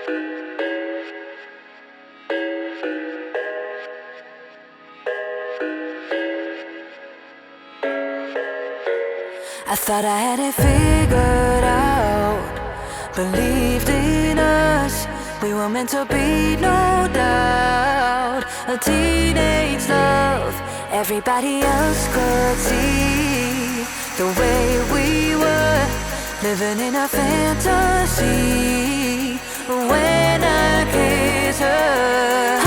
I thought I had it figured out, believed in us, we were meant to be, no doubt. A teenage love, everybody else could see the way we were, living in a fantasy. When I kiss her,